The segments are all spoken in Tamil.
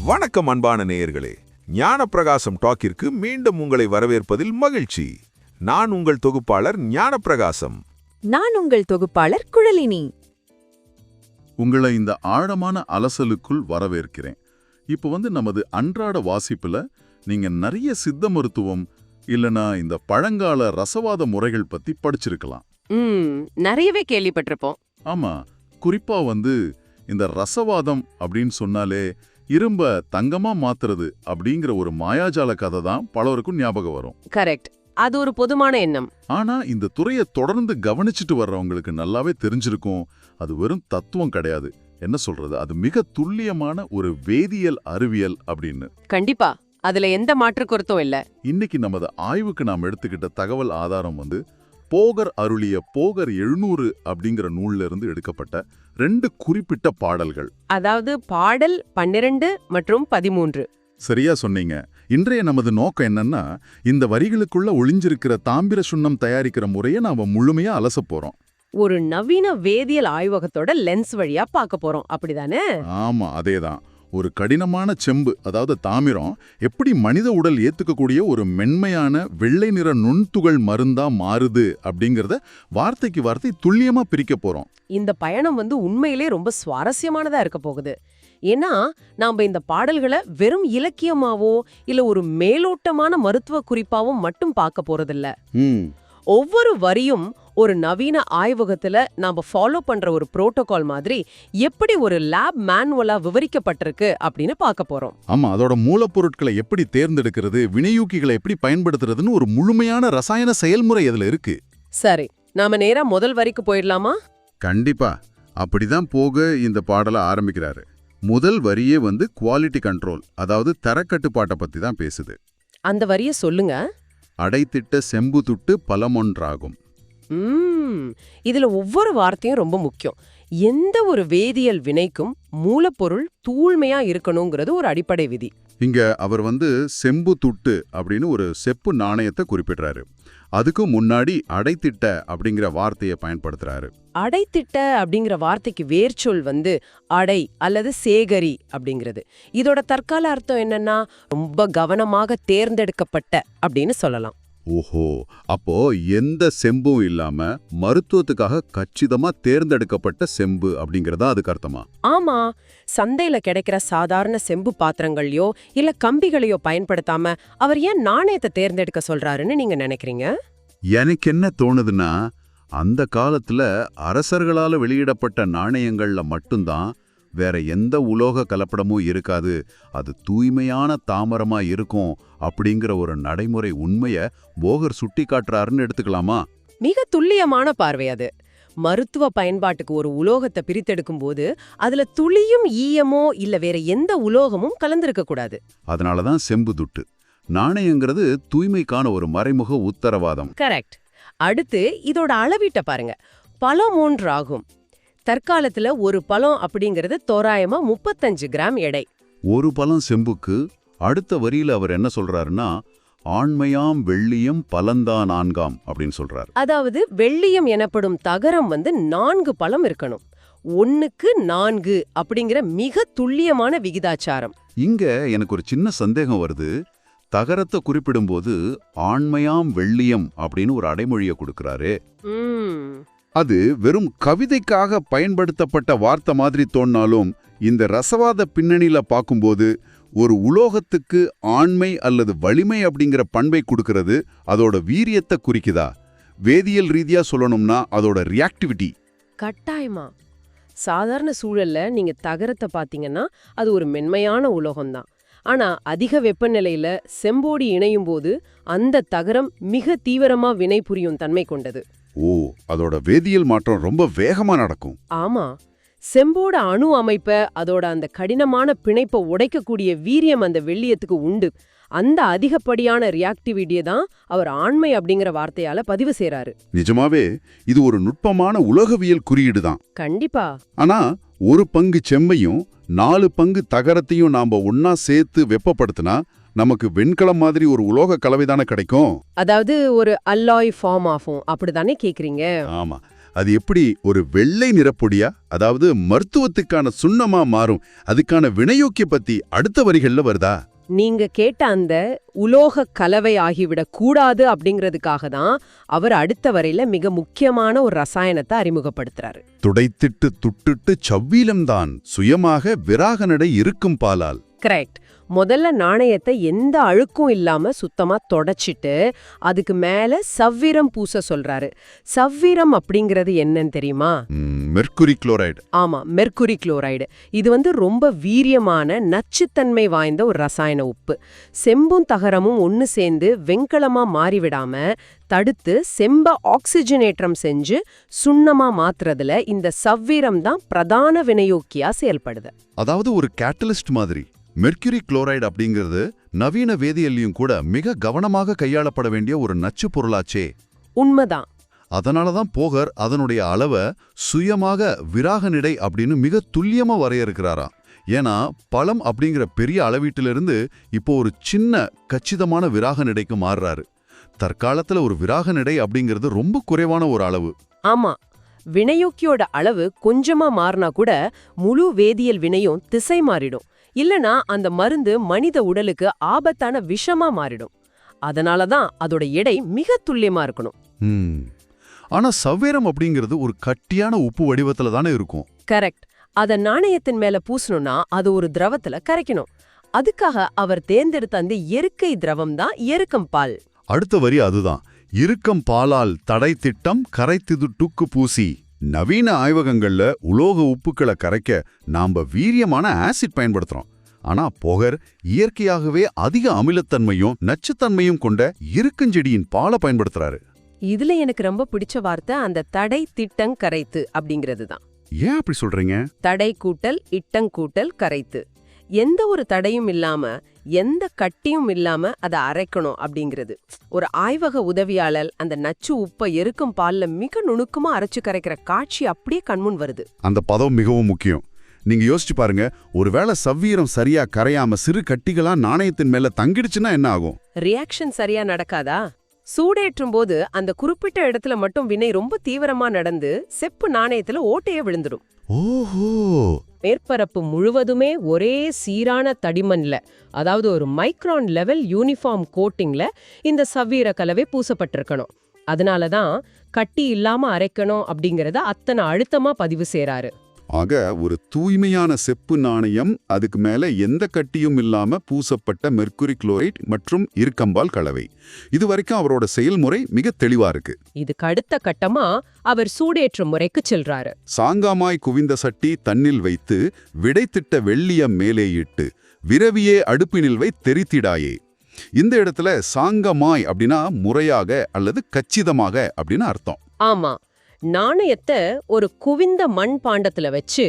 வணக்கம் அன்பான நேயர்களே, ஞானப்பிரகாசம் டாக்கிற்கு மீண்டும் உங்களை வரவேற்பதில் மகிழ்ச்சி. நான் உங்கள் தொகுப்பாளர் ஞானப்பிரகாசம். நான் உங்கள் தொகுப்பாளர் குழலினி. உங்களை இந்த ஆழமான அலசலுக்குள் வரவேற்கிறேன். இப்போ நமது அன்றாட வாசிப்புல நீங்க நிறைய சித்த மருத்துவம் இல்லனா இந்த பழங்கால ரசவாத முறைகள் பத்தி படிச்சிருக்கலாம். நிறையவே கேள்விப்பட்டிருப்போம். ஆமா, குறிப்பா இந்த ரசவாதம் அப்படின்னு சொன்னாலே இரும்ப தங்கமா மாத்துறது அப்படிங்கிற ஒரு மாயாஜால கதை தான் பலருக்கும் ஞாபகம் வரும். கரெக்ட், அது ஒரு பொதுமான எண்ணம். ஆனா இந்த துறையை தொடர்ந்து கவனிச்சுட்டு வர்றவங்களுக்கு நல்லாவே தெரிஞ்சிருக்கும், அது வெறும் தத்துவம் கிடையாது. என்ன சொல்றது, அது மிக துல்லியமான ஒரு வேதியியல் அறிவியல் அப்படின்னு. கண்டிப்பா, அதுல எந்த மாற்று கருத்தும் இல்ல. இன்னைக்கு நமது ஆய்வுக்கு நாம் எடுத்துக்கிட்ட தகவல் ஆதாரம் போகர் அருளிய போகர் 700 அப்படிங்கிற நூல்ல இருந்து எடுக்கப்பட்ட 2 குறிப்பிட்ட பாடல்கள். அதாவது பாடல் 12 மற்றும் 13. சரியா சொன்னீங்க. இன்றைய நமது நோக்கம் என்னன்னா, இந்த வரிகளுக்குள்ள ஒளிஞ்சிருக்கிற தாம்பிர சுண்ணம் தயாரிக்கிற முறையை நாம முழுமையா அலச போறோம். ஒரு நவீன வேதியியல் ஆய்வகத்தோட லென்ஸ் வழியா பார்க்க போறோம், அப்படிதானே? ஆமா, அதேதான். ஒரு கடினமான செம்பு, அதாவது தாமிரம், எப்படி மனித உடல் ஏத்துக்கக்கூடிய ஒரு மென்மையான வெள்ளை நிற நுண்துகள் மருந்தா மாறுது அப்படிங்கறத வார்த்தைக்கு வார்த்தை துல்லியமா பிரிக்க போறோம். இந்த பயணம் உண்மையிலே ரொம்ப சுவாரஸ்யமானதா இருக்க போகுது. ஏன்னா நாம இந்த பாடல்களை வெறும் இலக்கியமாவோ இல்ல ஒரு மேலோட்டமான மருத்துவ குறிப்பாவும் மட்டும் பார்க்க போறதில்ல. ஒவ்வொரு வரியும் ஒரு நவீன ஆய்வகத்துல நாம ஃபாலோ பண்ற ஒரு புரோட்டோகால் மாதிரி எப்படி ஒரு லேப் மேனுவலா விவரிக்கப்பட்டிருக்கு அப்படின்னு பார்க்க போறோம். ஆமா, அதோட மூலப்பொருட்களை எப்படி தேர்ந்தெடுக்கிறது, வினையூக்கிகளை எப்படி பயன்படுத்துறதுன்னு ஒரு முழுமையான ரசாயன செயல்முறை அதுல இருக்கு. சரி, நாம நேரா முதல் வரிக்கு போயிடலாமா? கண்டிப்பா. அப்படிதான் போக இந்த பாடலை ஆரம்பிக்கிறாரு. முதல் வரியே குவாலிட்டி கண்ட்ரோல், அதாவது தரக்கட்டுப்பாட்டை பத்தி தான் பேசுது. அந்த வரிய சொல்லுங்க. அடைத்திட்ட செம்பு துட்டு பலமொன்றாகும். இதுல ஒவ்வொரு வார்த்தையும் ரொம்ப முக்கியம். எந்த ஒரு வேதியியல் வினைக்கும் மூலப்பொருள் தூய்மையா இருக்கணுங்கிறது ஒரு அடிப்படை விதி. இங்க அவர் செம்பு துட்டு அப்படின்னு ஒரு செப்பு நாணயத்தை குறிப்பிடுறாரு. அதுக்கு முன்னாடி அடைத்திட்ட அப்படிங்கிற வார்த்தையை பயன்படுத்துறாரு. அடைத்திட்ட அப்படிங்கிற வார்த்தைக்கு வேர்ச்சொல் அடை அல்லது சேகரி அப்படிங்கிறது. இதோட தற்கால அர்த்தம் என்னன்னா, ரொம்ப கவனமாக தேர்ந்தெடுக்கப்பட்ட அப்படின்னு சொல்லலாம். ஓஹோ, அப்போ எந்த செம்பும் இல்லாம மருத்துவத்துக்காக கச்சிதமா தேர்ந்தெடுக்கப்பட்ட செம்பு அப்படிங்கறதா அதுக்கு அர்த்தமா? ஆமா, சந்தையில கிடைக்கிற சாதாரண செம்பு பாத்திரங்களையோ இல்ல கம்பிகளையோ பயன்படுத்தாம அவர் ஏன் நாணயத்தை தேர்ந்தெடுக்க சொல்றாருன்னு நீங்க நினைக்கிறீங்க? எனக்கு என்ன தோணுதுன்னா, அந்த காலத்துல அரசர்களால வெளியிடப்பட்ட நாணயங்கள்ல மட்டும்தான் வேற எந்த உலோக கலப்படமும் இருக்காது, அது தூய்மையான தாமரமா இருக்கும் அப்படிங்கிற ஒரு நடைமுறை உண்மைய போகர் சுட்டி காட்டுறாருன்னு எடுத்துக்கலாமா? மிக துல்லியமான பார்வை அது. மருத்துவ பயன்பாட்டுக்கு ஒரு உலோகத்தை பிரித்தெடுக்கும் போது அதுல துளியும் ஈயமோ இல்ல வேற எந்த உலோகமும் கலந்திருக்க கூடாது. அதனாலதான் செம்பு துட்டு நாணயங்கிறது தூய்மைக்கான ஒரு மறைமுக உத்தரவாதம். கரெக்ட். அடுத்து இதோட அளவீட்ட பாருங்க. பழம் 3 ஆகும். தற்காலத்துல ஒரு பழம் அப்படிங்கிறது தோராயமா 35 கிராம் எடை. ஒரு பழம் செம்புக்கு. அடுத்த வரியில அவர் என்ன சொல்றாருன்னா, ஆண்மையாம் வெள்ளியம் பலந்தா 4ஆம் அப்படின்னு சொல்றாரு. அதாவது வெள்ளியம் எனப்படும் தகரம் 4 பழம் இருக்கணும். 1க்கு 4 அப்படிங்கிற மிக துல்லியமான விகிதாச்சாரம். இங்க எனக்கு ஒரு சின்ன சந்தேகம் வருது. தகரத்தை குறிப்பிடும்போது ஆண்மையாம் வெள்ளியம் அப்படின்னு ஒரு அடைமொழியை கொடுக்கறாரு. அது வெறும் கவிதைக்காக பயன்படுத்தப்பட்ட வார்த்தை மாதிரி தோணினாலும் இந்த ரசவாத பின்னணியில பார்க்கும்போது ஒரு உலோகத்துக்கு ஆண்மை அல்லது வலிமை அப்படிங்கிற பண்பை கொடுக்கறது அதோட வீரியத்தை குறிக்குதா? வேதியியல் ரீதியா சொல்லணும்னா அதோட ரியாக்டிவிட்டி. கட்டாயமா. சாதாரண சூழல்ல நீங்க தகரத்தை பாத்தீங்கன்னா அது ஒரு மென்மையான உலோகம்தான். ஆனா அதிக வெப்பநிலையில செம்போடி இணையும் போது அந்த தகரம் மிக தீவிரமா வினை புரியும் தன்மை கொண்டது. ஓ, அதோட வேதியியல் மாற்றம் ரொம்ப வேகமா நடக்கும். ஆமா, செம்போட அணு அமைப்ப அதோட அந்த கடினமான பிணைப்பை உடைக்கக்கூடிய வீரியம் அந்த வெள்ளியத்துக்கு உண்டு. அந்த அதிகப்படியான ரியாக்டிவிட்டியை தான் அவர் ஆண்மை அப்படிங்கிற வார்த்தையால பதிவு செய்றாரு. நிஜமாவே இது ஒரு நுட்பமான உலோகவியல் குறியீடு தான். கண்டிப்பா. ஆனா ஒரு பங்கு செம்பையும் 4 பங்கு தகரத்தையும் நாம ஒன்னா சேர்த்து வெப்பப்படுத்தினா நமக்கு வெண்கலம் மாதிரி ஒரு உலோக கலவைதானே கிடைக்கும். அதாவது ஒரு அல்லாய் ஃபார்ம் ஆகும், அப்படிதானே கேக்குறீங்க? ஆமா, அது எப்படி ஒரு வெள்ளை நிறப்பொடியா, அதாவது மருத்துவத்துக்கான சுண்ணமா மாறும், அதுக்கான வினையோக்கிய பத்தி அடுத்த வரிகள்ல வருதா? நீங்க கேட்ட அந்த உலோக கலவை ஆகிவிடக் கூடாது அப்படிங்கிறதுக்காக தான் அவர் அடுத்த வரையில மிக முக்கியமான ஒரு ரசாயனத்தை அறிமுகப்படுத்துறாரு. துடைத்திட்டு துட்டுட்டு சவ்வீலம்தான் சுயமாக விராக நடை இருக்கும் பாலால். கரெக்ட். முதல்ல நாணயத்தை எந்த அழுக்கும் இல்லாம சுத்தமா தொடச்சிட்டு அதுக்கு மேல சவ்விரம் பூச சொல்றாரு. சவ்விரம் அப்படிங்கிறது என்னன்னு தெரியுமா? Mercury chloride. ஆமா, மெர்க்குரி குளோரைடு. இது ரொம்ப வீரியமான நச்சுத்தன்மை வாய்ந்த ஒரு ரசாயன உப்பு. செம்பும் தகரமும் ஒன்னு சேர்ந்து வெண்கலமா மாறிவிடாம தடுத்து செம்ப ஆக்சிஜனேற்றம் செஞ்சு சுண்ணமா மாத்துறதுல இந்த சவ்விரம் தான் பிரதான வினையோக்கியா செயல்படுது. அதாவது ஒரு கேட்டலிஸ்ட் மாதிரி. மெர்க்குரி குளோரைடு அப்படிங்கிறது நவீன வேதியியல்லையும் கூட மிக கவனமாக கையாளப்பட வேண்டிய ஒரு நச்சு பொருளாச்சே. உண்மைதான். அதனாலதான் போகர் அதனுடைய அளவை சுயமாக விராக நிடை அப்படின்னு மிக துல்லியமா வரையறுக்கிறாராம். ஏன்னா பழம் அப்படிங்கிற பெரிய அளவீட்டிலிருந்து இப்போ ஒரு சின்ன கச்சிதமான விராக நிடைக்கு மாறுறாரு. தற்காலத்துல ஒரு விராக நிடை அப்படிங்கிறது ரொம்ப குறைவான ஒரு அளவு. ஆமா, வினையோக்கியோட அளவு கொஞ்சமா மாறினா கூட முழு வேதியியல் வினையும் திசை மாறிடும். இல்லனா அந்த மருந்து மனித உடலுக்கு ஆபத்தான விஷமா மாறிடும். அதனாலதான் அதோட எடை மிக துல்லியமா இருக்கணும். ஆனா சவ்வேரம் அப்படிங்கிறது ஒரு கட்டியான உப்பு வடிவத்துல தானே இருக்கும். கரெக்ட். அத நாணயத்தின் மேல பூசணும்னா அது ஒரு திரவத்துல கரைக்கணும். அதுக்காக அவர் தேர்ந்தெடுத்த அந்த இயற்கை திரவம் தான் எருக்கம் பால். அடுத்த வரி அதுதான். இறுக்கம் பாலால் தடை திட்டம் கரைத்திது டுக்கு பூசி. நவீன ஆய்வகங்கள்ல உலோக உப்புக்களை கரைக்க நாம வீரியமான ஆசிட் பயன்படுத்துறோம். ஆனா போகர் இயற்கையாகவே அதிக அமிலத்தன்மையும் நச்சுத்தன்மையும் கொண்ட இருக்குஞ்செடியின் பாலை பயன்படுத்துறாரு. இதுல எனக்கு ரொம்ப பிடிச்ச வார்த்தை அந்த தடை திட்டங் கரைத்து அப்படிங்கிறது தான். ஏன் அப்படி சொல்றீங்க? தடை கூட்டல் இட்டங் கூட்டல் கரைத்து. எந்த ஒரு தடையும் இல்லாம எந்த கட்டியும் இல்லாம அதை அரைக்கணும் அப்படிங்கிறது. ஒரு ஆய்வக உதவியாளர் அந்த நச்சு உப்பை எருக்கும் பால்ல மிக நுணுக்கமா அரைச்சு கரைக்கிற காட்சி அப்படியே கண்முன் வருது. அந்த பதம் மிகவும் முக்கியம். நீங்க யோசிச்சு பாருங்க, ஒருவேளை சவ்வீரம் சரியா கரையாம சிறு கட்டிகளா நாணயத்தின் மேல தங்கிடுச்சுன்னா என்ன ஆகும்? ரியாக்ஷன் சரியா நடக்காதா? சூடேற்றும் போது அந்த குறிப்பிட்ட இடத்துல மட்டும் வினை ரொம்ப தீவிரமா நடந்து செப்பு நாணயத்துல ஓட்டையே விழுந்துடும். ஓஹோ. மேற்பரப்பு முழுவதுமே ஒரே சீரான தடிமன்ல, அதாவது ஒரு மைக்ரான் லெவல் யூனிஃபார்ம் கோட்டிங்ல இந்த சவ்வீர கலவை பூசப்பட்டிருக்கணும். அதனாலதான் கட்டி இல்லாம அரைக்கணும் அப்படிங்கறத அத்தனை அழுத்தமா பதிவு செய்றாரு. ஆக ஒரு தூய்மையான செப்பு நாணயம், அதுக்கு மேல எந்த கட்டியும் இல்லாம பூசப்பட்ட மெர்க்குரி குளோரைட் மற்றும் இருக்கம்பால் கலவை. இதுவரைக்கும் அவரோட செயல்முறை மிக தெளிவா இருக்கு. இதுக்கு அடுத்த கட்டமா அவர் சூடேற்றும் முறைக்கு செல்றாரு. சாங்காமாய் குவிந்த சட்டி தன்னில் வைத்து விடைத்திட்ட வெள்ளியம் மேலே இட்டு விரவியே அடுப்பினில் வை தெரித்திடாயே. இந்த இடத்துல சாங்கமாய் அப்படின்னா முறையாக அல்லது கச்சிதமாக அப்படின்னு அர்த்தம். ஆமா, நாணயத்தை ஒரு குவிந்த மண் பாண்டத்துல வச்சு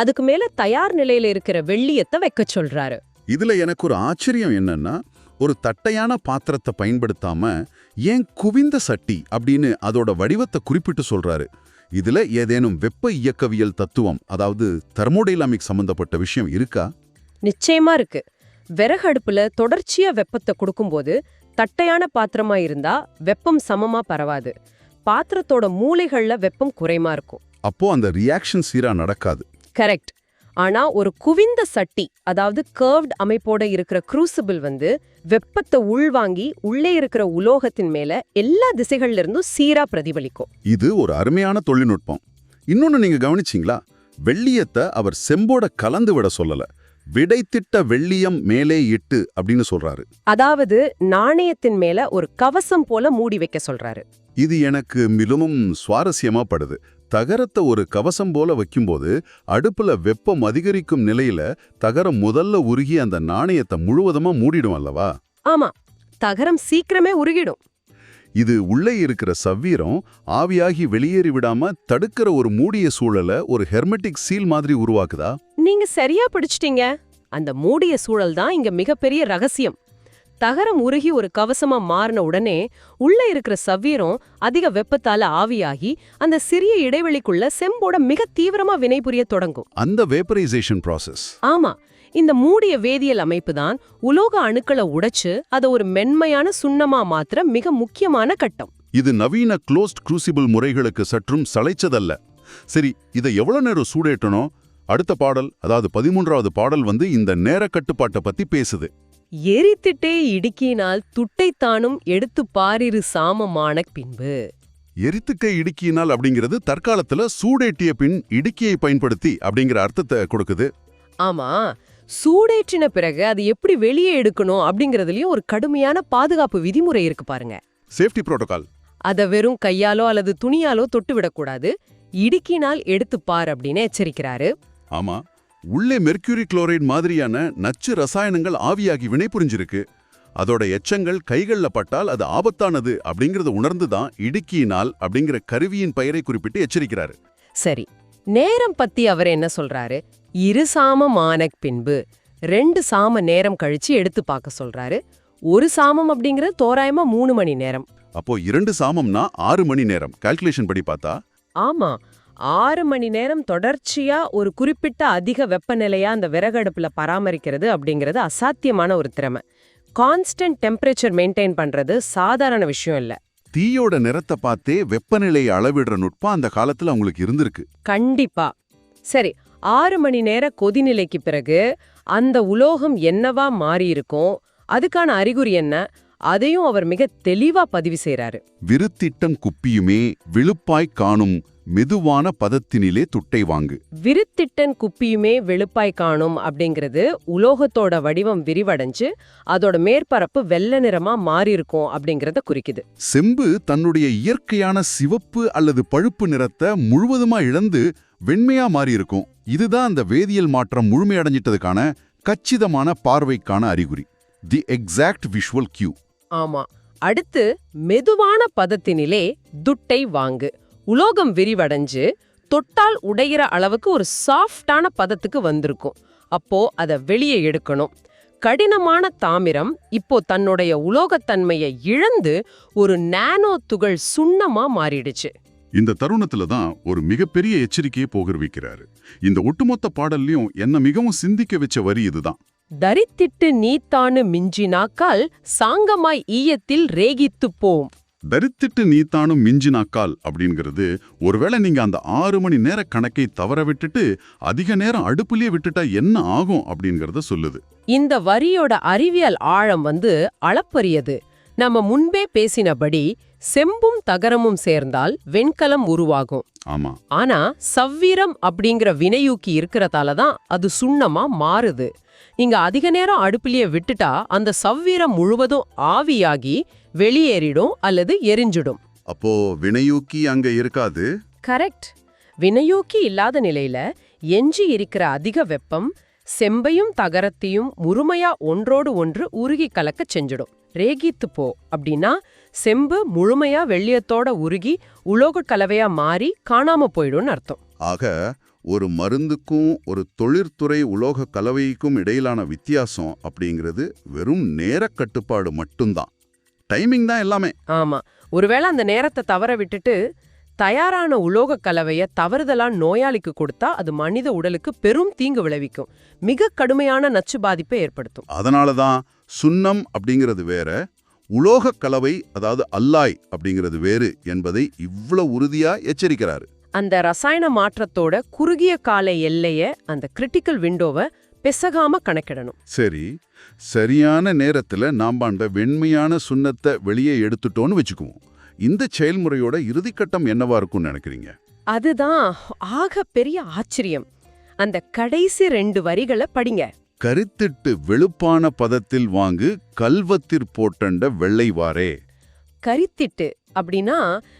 அதுக்கு மேல தயார் நிலையில இருக்கிற வெள்ளியத்தை வைக்க சொல்றாரு. இதுல எனக்கு ஒரு ஆச்சரியம் என்னன்னா, ஒரு தட்டையான பாத்திரத்தை பயன்படுத்தாம ஏன் குவிந்த சட்டி அப்படின்னு அதோட வடிவத்தை குறிப்பிட்டு சொல்றாரு? இதுல ஏதேனும் வெப்ப இயக்கவியல் தத்துவம், அதாவது தெர்மோடைனாமிக் சம்பந்தப்பட்ட விஷயம் இருக்கா? நிச்சயமா இருக்கு. விறகடுப்புல தொடர்ச்சியா வெப்பத்தை கொடுக்கும்போது தட்டையான பாத்திரமா இருந்தா வெப்பம் சமமா பரவாது. பாத்திரத்தோட மூலைகள்ல வெப்பம் குறைமா இருக்கும். அப்போ அந்த ரியாக்ஷன் சீரா நடக்காது. கரெக்ட். ஆனா ஒரு குவிந்த சட்டி, அதாவது கர்வ்ட் அமைப்போட இருக்கிற க்ரூசிபிள் வெப்பத்தை உள்வாங்கி உள்ளே இருக்கிற உலோகத்தின் மேல எல்லா திசைகள்ல இருந்தும் சீரா பிரதிபலிக்கும். இது ஒரு அருமையான தொழில்நுட்பம். இன்னொன்னு நீங்க கவனிச்சீங்களா? வெள்ளியத்தை அவர் செம்போட கலந்து விட சொல்லல, விடைத்திட்ட வெள்ளியம் மேலே இட்டு அப்படின்னு சொல்றாரு. அதாவது நாணயத்தின் மேல ஒரு கவசம் போல மூடி வைக்க சொல்றாரு. இது எனக்கு மிகவும் சுவாரஸ்யமா படுது. தகரத்தை ஒரு கவசம் போல வைக்கும்போது அடுப்புல வெப்பம் அதிகரிக்கும் நிலையில தகரம் முதல்ல உருகி அந்த நாணயத்தை முழுவதுமா மூடிடும் அல்லவா? ஆமா, தகரம் சீக்கிரமே உருகிடும். இது உள்ளே இருக்கிற சவ்வீரம் ஆவியாகி வெளியேறி விடாம தடுக்கிற ஒரு மூடிய சூழலை ஒரு ஹெர்மெட்டிக் சீல் மாதிரி உருவாக்குதா? நீங்க சரியா பிடிச்சிட்டீங்க. அந்த மூடிய சூழல் தான் இங்க மிகப்பெரிய ரகசியம். தகரம் உருகி ஒரு கவசமா மாறின உடனே உள்ள இருக்கிற சவ்வீரம் அதிக வெப்பத்தால ஆவியாகி அந்த சிறிய இடைவெளிக்குள்ள செம்போட மிக தீவிரமா வினைபுரிய தொடங்கும். அந்த வேப்பரைசேஷன் ப்ராசஸ். ஆமா, இந்த மூடிய வேதியியல் அமைப்பு தான் உலோக அணுக்களை உடைச்சு அதை ஒரு மென்மையான சுண்ணமா மாத்திர மிக முக்கியமான கட்டம். இது நவீன க்ளோஸ்ட் க்ரூசிபிள் முறைகளுக்கு சற்றும் சளைச்சதல்ல. சரி, இதை எவ்வளவு நேரம் சூடேற்றணும்? அடுத்த பாடல், அதாவது 13வது பாடல் இந்த நேர கட்டுப்பாட்டை பத்தி பேசுது. எரித்திட்டே இடுக்கினால் துட்டைத்தானும் எடுத்து பாரிரு சாமமான பின்பு. எரித்துக்கை இடுக்கியினால் அப்படிங்கிறது தற்காலத்துல சூடேற்றிய பின் இடுக்கியை பயன்படுத்தி அப்படிங்கிற அர்த்தத்தை கொடுக்குது. ஆமா, சூடேற்றின பிறகு அது எப்படி வெளியே எடுக்கணும் அப்படிங்கறதுலயும் ஒரு கடுமையான பாதுகாப்பு விதிமுறை இருக்கு பாருங்க. Safety protocol. அத வெறும் கையாலோ அல்லது துணியாலோ தொட்டு விடக்கூடாது, இடுக்கினால் எடுத்து பார் அப்படின்னு எச்சரிக்கிறாரு. ஆமா, உள்ளே மெர்க்யூரி குளோரைடு மாதிரியான நச்சு ரசாயனங்கள் ஆவியாகி வினை புரிஞ்சிருக்கு. அதோட எச்சங்கள் கைகள்ல பட்டால் அது ஆபத்தானது அப்படிங்கறத உணர்ந்துதான் இடுக்கியினால் அப்படிங்கிற கருவியின் பெயரை குறிப்பிட்டு எச்சரிக்கிறாரு. சரி, நேரம் பத்தி அவர் என்ன சொல்றாரு? 2 சாமம் ஆன பின்பு 2 சாம நேரம் கழிச்சு எடுத்து பார்க்க சொல்றாரு. 1 சாமம் அப்படிங்கிறது தோராயமா 3 மணி நேரம். அப்போ 2 சாமம்னா 6 மணி நேரம். கால்குலேஷன் படி பார்த்தா ஆமா, 6 மணி நேரம் தொடர்ச்சியா ஒரு குறிப்பிட்ட அதிக வெப்பநிலையா அந்த விறகடுப்புல பராமரிக்கிறது அப்படிங்கிறது அசாத்தியமான ஒரு திறமை. கான்ஸ்டன்ட் டெம்பரேச்சர் மெயின்டைன் பண்றது சாதாரண விஷயம் இல்ல. தீயோட நிறத்தை பார்த்தே வெப்பநிலையை அளவிடுற நுட்பம் அந்த காலத்துல அவங்களுக்கு இருந்திருக்கு. கண்டிப்பா. சரி, 6 மணி நேர கொதிநிலைக்கு பிறகு அந்த உலோகம் என்னவா மாறி இருக்கும், அதுக்கான அறிகுறி என்ன, அதையும் அவர் மிக தெளிவா பதிவு செய்றாரு. விருத்திட்டம் குப்பியுமே விழுப்பாய் காணும் மெதுவான பதத்தினிலே துட்டை வாங்கு. விருத்திட்டன் குப்பியுமே வெளுப்பாய் காணும் அப்படிங்கிறது உலோகத்தோட வடிவம் விரிவடைஞ்சு அதோட மேற்பரப்பு வெள்ளை நிறமா மாறி இருக்கும் அப்படிங்கறத குறிக்குது. செம்பு தன்னுடைய இயற்கையான சிவப்பு அல்லது பழுப்பு நிறத்தை முழுவதுமா இழந்து வெண்மையா மாறி இருக்கும். இதுதான் அந்த வேதியியல் மாற்றம் முழுமையடைஞ்சிட்டதுக்கான கச்சிதமான பார்வைக்கான அறிகுறி. The exact visual cue. ஆமா. அடுத்து மெதுவான பதத்தினிலே துட்டை வாங்கு. உலோகம் விரிவடைஞ்சு தொட்டால் உடையிற அளவுக்கு ஒரு சாஃப்டான பதத்துக்கு வந்திருக்கும். அப்போ அதை வெளியே எடுக்கணும். கடினமான தாமிரம் இப்போ தன்னுடைய உலோகத்தன்மையை இழந்து ஒரு நானோ துகள் சுண்ணமா மாறிடுச்சு. இந்த தருணத்துல தான் ஒரு மிகப்பெரிய எச்சரிக்கையை போகர்விக்கிறாரு. இந்த ஒட்டுமொத்த பாடல்லையும் என்ன மிகவும் சிந்திக்க வச்ச வரி இதுதான். தரித்திட்டு நீத்தானு மிஞ்சினாக்கால் சாங்கமாய் ஈயத்தில் ரேகித்துப் போம். தரித்திட்டு நீத்தானும் மிஞ்சினாக்கால் அப்படிங்கிறது ஒருவேளை நீங்க அந்த 6 மணி நேர கணக்கை தவற விட்டுட்டு அதிக நேரம் அடுப்புலயே விட்டுட்டா என்ன ஆகும் அப்படிங்கறத சொல்லுது. இந்த வரியோட அறிவியல் ஆழம் அளப்பரியது. நம்ம முன்பே பேசினபடி செம்பும் தகரமும் சேர்ந்தால் வெண்கலம் உருவாகும். ஆமா. ஆனா சவ்வீரம் அப்படிங்கிற வினையூக்கி இருக்கிறதால தான் அது சுண்ணமா மாறுது. நீங்க அதிக நேரம் அடுப்புலயே விட்டுட்டா அந்த சவ்வீரம் முழுவதும் ஆவியாகி வெளியேறிடும் அல்லது எரிஞ்சிடும். அப்போ வினையூக்கி அங்க இருக்காது. கரெக்ட். வினையூக்கி இல்லாத நிலையில எஞ்சி இருக்கிற அதிக வெப்பம் செம்பையும் தகரத்தையும் முழுமையா ஒன்றோடு ஒன்று உருகி கலக்க செஞ்சிடும். ரேகித்து போ அப்படின்னா செம்பு முழுமையா வெள்ளியத்தோட உருகி உலோக கலவையா மாறி காணாம போயிடும்னு அர்த்தம். ஆக ஒரு மருந்துக்கும் ஒரு தொழிற்துறை உலோக கலவைக்கும் இடையிலான வித்தியாசம் அப்படிங்கிறது வெறும் நேர கட்டுப்பாடு மட்டும்தான். டைமிங் தான் எல்லாமே. ஆமா. ஒருவேளை அந்த நேரத்தை தவற விட்டுட்டு தயாரான உலோக கலவைய தவறுதலா நோயாளிக்கு கொடுத்தா அது மனித உடலுக்கு பெரும் தீங்கு விளைவிக்கும். மிக கடுமையான நச்சு பாதிப்பை ஏற்படுத்தும். அதனாலதான் சுண்ணம் அப்படிங்கிறது வேற, உலோக கலவை அதாவது அல்லாய் அப்படிங்கிறது வேறு என்பதை இவ்வளவு உறுதியா எச்சரிக்கிறாரு. அந்த ரசாயன மாற்றத்தோட குறுகிய கால எல்லைய, அந்த கிரிட்டிக்கல் விண்டோவை பெசகாம கணக்கிடணும். சரி, சரியான நேரத்துல நாம அந்த வெண்மையான சுண்ணத்தை வெளியே எடுத்துட்டோன்னு வச்சுக்குவோம். இந்த செயல்முறையோட இறுதிக்கட்டம் என்னவா இருக்கும்னு நினைக்கிறீங்க? அதுதான் ஆக பெரிய ஆச்சரியம். அந்த கடைசி 2 வரிகளை படிங்க. கரித்திட்டு வெளுப்பான பதத்தில் வாங்கு கல்வத்திற் போட்டண்ட வெள்ளைவாரே. கரித்திட்டு அப்படின்னா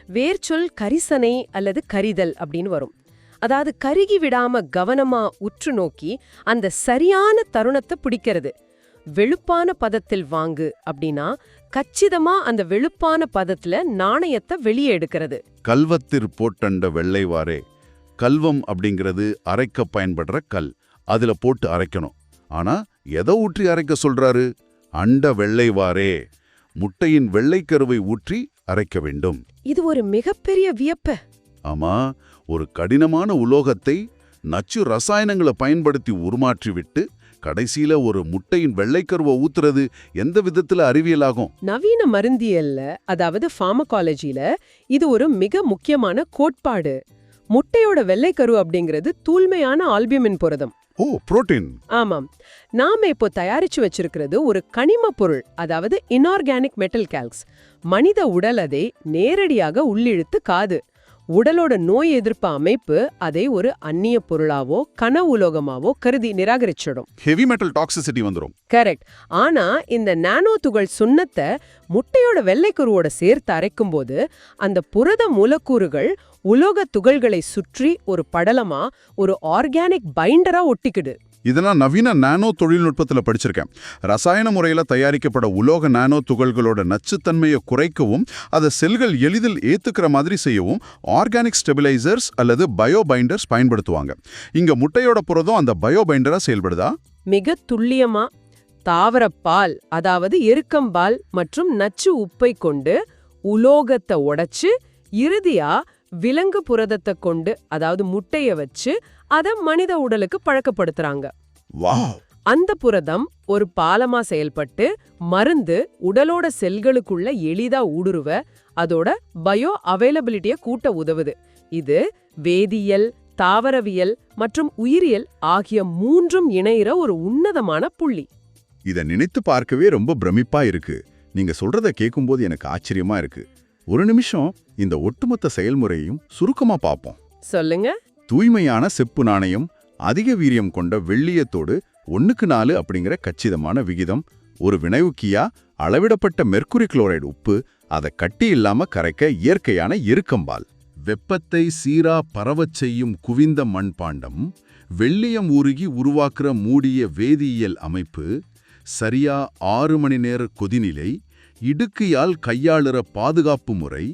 வேர்ச்சொல் கரிசனை அல்லது கரிதல் அப்படின்னு வரும். அதாவது கருகி விடாம கவனமா உற்று நோக்கி அந்த சரியான தருணத்தை பிடிக்கிறது. வெளுப்பான பதத்தில் வாங்கு அப்படின்னா கச்சிதமா அந்த வெளுப்பான பதத்துல நாணயத்தை வெளியே எடுக்கிறது. கல்வத்திற் போட்டண்ட வெள்ளைவாரே. கல்வம் அப்படிங்கிறது அரைக்க பயன்படுற கல். அதுல போட்டு அரைக்கணும். ஆனா எதை ஊற்றி அரைக்க சொல்றாரு? அண்ட வெள்ளைவாரே. முட்டையின் வெள்ளைக்கருவை ஊற்றி அரைக்க வேண்டும். இது ஒரு மிகப்பெரிய வியப்பு. ஆமா, ஒரு கடினமான உலோகத்தை நச்சு ரசாயனங்களை பயன்படுத்தி உருமாற்றிவிட்டு கடைசியில ஒரு முட்டையின் வெள்ளைக்கருவை ஊத்துறது எந்த விதத்துல அறிவியலாகும்? நவீன மருந்தியல்ல, அதாவது ஃபார்மகாலஜில இது ஒரு மிக முக்கியமான கோட்பாடு. முட்டையோட வெள்ளைக்கரு அப்படிங்கிறது தூய்மையான ஆல்பியூமின் புரதம். ஓ, புரோட்டீன். ஆமாம். நாம இப்போ தயாரிச்சு வச்சிருக்கிறது ஒரு கனிம பொருள், அதாவது இன்ஆர்கானிக் மெட்டல் கால்க்ஸ். மனித உடல் அதை நேரடியாக உள்ளிழுத்துக்காது. உடலோட நோய் எதிர்ப்பு அமைப்பு அதை ஒரு அந்நிய பொருளாவோ கன உலோகமாவோ கருதி நிராகரிச்சிடும். ஹெவி மெட்டல் டாக்ஸிசிட்டி வந்துரும். கரெக்ட். ஆனா இந்த நானோ துகள் சுண்ணத்தை முட்டையோட வெள்ளைக்கருவோட சேர்த்து அரைக்கும் போது அந்த புரத மூலக்கூறுகள் உலோக துகள்களை சுற்றி ஒரு படலமா, ஒரு ஆர்கானிக் பைண்டரா ஒட்டிக்குது. இதெல்லாம் நவீன நானோ தொழில்நுட்பத்துல படிச்சிருக்கேன். ரசாயன முறையில தயாரிக்கப்பட உலோக நானோ துகள்களோட நச்சுத்தன்மையை குறைக்கவும் அதை செல்கள் எளிதில் ஏத்துக்கிற மாதிரி செய்யவும் ஆர்கானிக் ஸ்டெபிலைசர்ஸ் அல்லது பயோபைண்டர்ஸ் பயன்படுத்துவாங்க. இங்க முட்டையோட புரதம் அந்த பயோபைண்டரா செயல்படுதா? மிக துல்லியமா. தாவரப்பால், அதாவது எருக்கம்பால் மற்றும் நச்சு உப்பை கொண்டு உலோகத்தை உடைச்சு இறுதியா விலங்கு புரதத்தை கொண்டு, அதாவது முட்டைய வச்சு அத மனித உடலுக்கு பழக்கப்படுத்துறாங்க. வாவ்! அந்த புரதம் ஒரு பாலமா செயல்பட்டு மருந்து உடலோட செல்களுக்குள்ள எளிதா ஊடுருவ அதோட பயோ அவைலபிலிட்டிய கூட்ட உதவுது. இது வேதியியல், தாவரவியல் மற்றும் உயிரியல் ஆகிய மூன்றும் இணையிற ஒரு உன்னதமான புள்ளி. இத நினைத்து பார்க்கவே ரொம்ப பிரமிப்பா இருக்கு. நீங்க சொல்றத கேட்கும்போது எனக்கு ஆச்சரியமா இருக்கு. ஒரு நிமிஷம் இந்த ஒட்டுமொத்த செயல்முறையும் சுருக்கமா பார்ப்போம். சொல்லுங்க. தூய்மையான செப்பு நாணயம், அதிக வீரியம் கொண்ட வெள்ளியத்தோடு 1:4 அப்படிங்கிற கச்சிதமான விகிதம், ஒரு வினைவுக்கியா அளவிடப்பட்ட மெர்க்குரி குளோரைடு உப்பு, அதை கட்டி இல்லாம கரைக்க இயற்கையான எருக்கம்பால், வெப்பத்தை சீரா பரவச் செய்யும் குவிந்த மண்பாண்டம், வெள்ளியம் உருகி உருவாக்குற மூடிய வேதியியல் அமைப்பு, சரியா 6 மணி நேர கொதிநிலை, இடுக்கியால் கையாளுற பாதுகாப்பு முறை,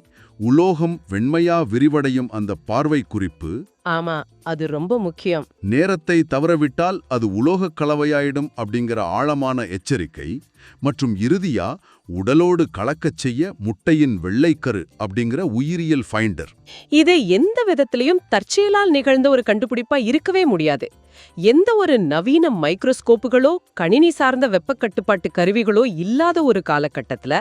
உலோகம் வெண்மையா விரிவடையும் அந்த பார்வை குறிப்பு. ஆமா, அது ரொம்ப முக்கியம். நேரத்தை தவறவிட்டால் அது உலோக கலவையாயிடும் அப்படிங்கிற ஆழமான எச்சரிக்கை, மற்றும் இறுதியா உடலோடு கலக்கச் செய்ய முட்டையின் வெள்ளைக்கரு அப்படிங்கிற உயிரியல் ஃபைண்டர். இது எந்த விதத்திலையும் தற்செயலால் நிகழ்ந்த ஒரு கண்டுபிடிப்பா இருக்கவே முடியாது. எந்த ஒரு நவீன மைக்ரோஸ்கோப்புகளோ கணினி சார்ந்த வெப்ப கட்டுப்பாட்டு கருவிகளோ இல்லாத ஒரு காலகட்டத்துல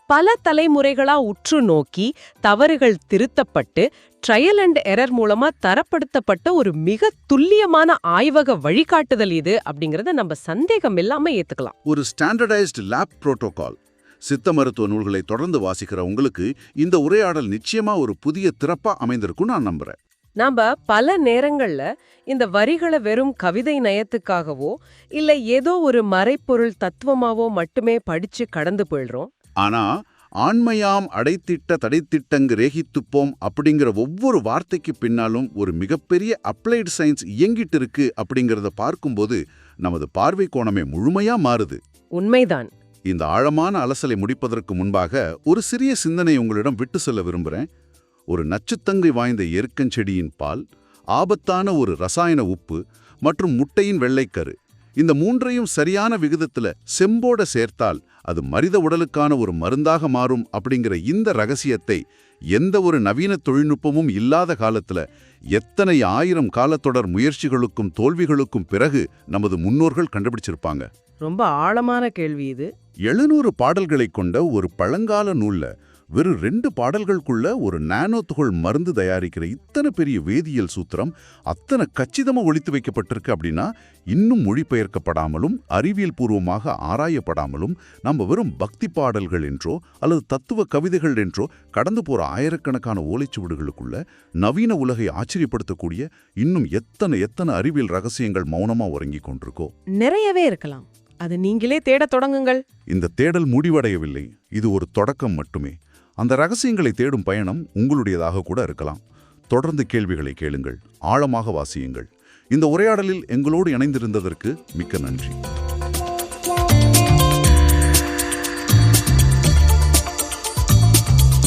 பல தலைமுறைகளா உற்று நோக்கி தவறுகள் திருத்தப்பட்டு ட்ரையல் அண்ட் எரர் மூலமா தரப்படுத்தப்பட்ட ஒரு மிக துல்லியமான ஆய்வக வழிகாட்டுதல் இது அப்படிங்கறத நம்ம சந்தேகம் இல்லாம ஏத்துக்கலாம். ஒரு ஸ்டாண்டர்டைஸ்டு லேப் புரோட்டோகால். சித்த மருத்துவ நூல்களை தொடர்ந்து வாசிக்கிற உங்களுக்கு இந்த உரையாடல் நிச்சயமா ஒரு புதிய திறப்பா அமைந்திருக்கும் நான் நம்புறேன். நாம பல நேரங்கள்ல இந்த வரிகளை வெறும் கவிதை நயத்துக்காகவோ இல்ல ஏதோ ஒரு மறைப்பொருள் தத்துவமாவோ மட்டுமே படிச்சு கடந்து போயிடுறோம். ஆனா ஆண்மையாம் அடைத்திட்ட தடைத்திட்டங்கு ரேகித்துப்போம் அப்படிங்கிற ஒவ்வொரு வார்த்தைக்கு பின்னாலும் ஒரு மிகப்பெரிய அப்ளைடு சயின்ஸ் இயங்கிட்டு இருக்கு அப்படிங்கறத பார்க்கும்போது நமது பார்வை கோணமே முழுமையா மாறுது. உண்மைதான். இந்த ஆழமான அலசலை முடிப்பதற்கு முன்பாக ஒரு சிறிய சிந்தனை உங்களிடம் விட்டு செல்ல விரும்புறேன். ஒரு நச்சுத்தங்கை வாய்ந்த எருக்கஞ்செடியின் பால், ஆபத்தான ஒரு ரசாயன உப்பு மற்றும் முட்டையின் வெள்ளைக்கரு, இந்த மூன்றையும் சரியான விகிதத்துல செம்போட சேர்த்தால் அது மனித உடலுக்கான ஒரு மருந்தாக மாறும் அப்படிங்கிற இந்த ரகசியத்தை எந்த ஒரு நவீன தொழில்நுட்பமும் இல்லாத காலத்துல எத்தனை 1000 காலத்தொடர் முயற்சிகளுக்கும் தோல்விகளுக்கும் பிறகு நமது முன்னோர்கள் கண்டுபிடிச்சிருப்பாங்க. ரொம்ப ஆழமான கேள்வி இது. 700 பாடல்களை கொண்ட ஒரு பழங்கால நூல்ல வெறும் 2 பாடல்களுக்குள்ள ஒரு நானோ துகள் மருந்து தயாரிக்கிற இத்தனை பெரிய வேதியியல் சூத்திரம் அத்தனை கச்சிதமா ஒளித்து வைக்கப்பட்டிருக்கு அப்படின்னா, இன்னும் மொழிபெயர்க்கப்படாமலும் அறிவியல் பூர்வமாக ஆராயப்படாமலும் நம்ம வெறும் பக்தி பாடல்கள் என்றோ அல்லது தத்துவ கவிதைகள் என்றோ கடந்து போற ஆயிரக்கணக்கான ஓலைச்சுவடுகளுக்குள்ள நவீன உலகை ஆச்சரியப்படுத்தக்கூடிய இன்னும் எத்தனை அறிவியல் ரகசியங்கள் மௌனமா உறங்கிக் கொண்டிருக்கோ. நிறையவே இருக்கலாம். அது நீங்களே தேடத் தொடங்குங்கள். இந்த தேடல் முடிவடையவில்லை, இது ஒரு தொடக்கம் மட்டுமே. அந்த ரகசியங்களை தேடும் பயணம் உங்களுடையதாக கூட இருக்கலாம். தொடர்ந்து கேள்விகளை கேளுங்கள், ஆழமாக வாசியுங்கள். இந்த உரையாடலில் எங்களோடு இணைந்திருந்ததற்கு மிக்க நன்றி.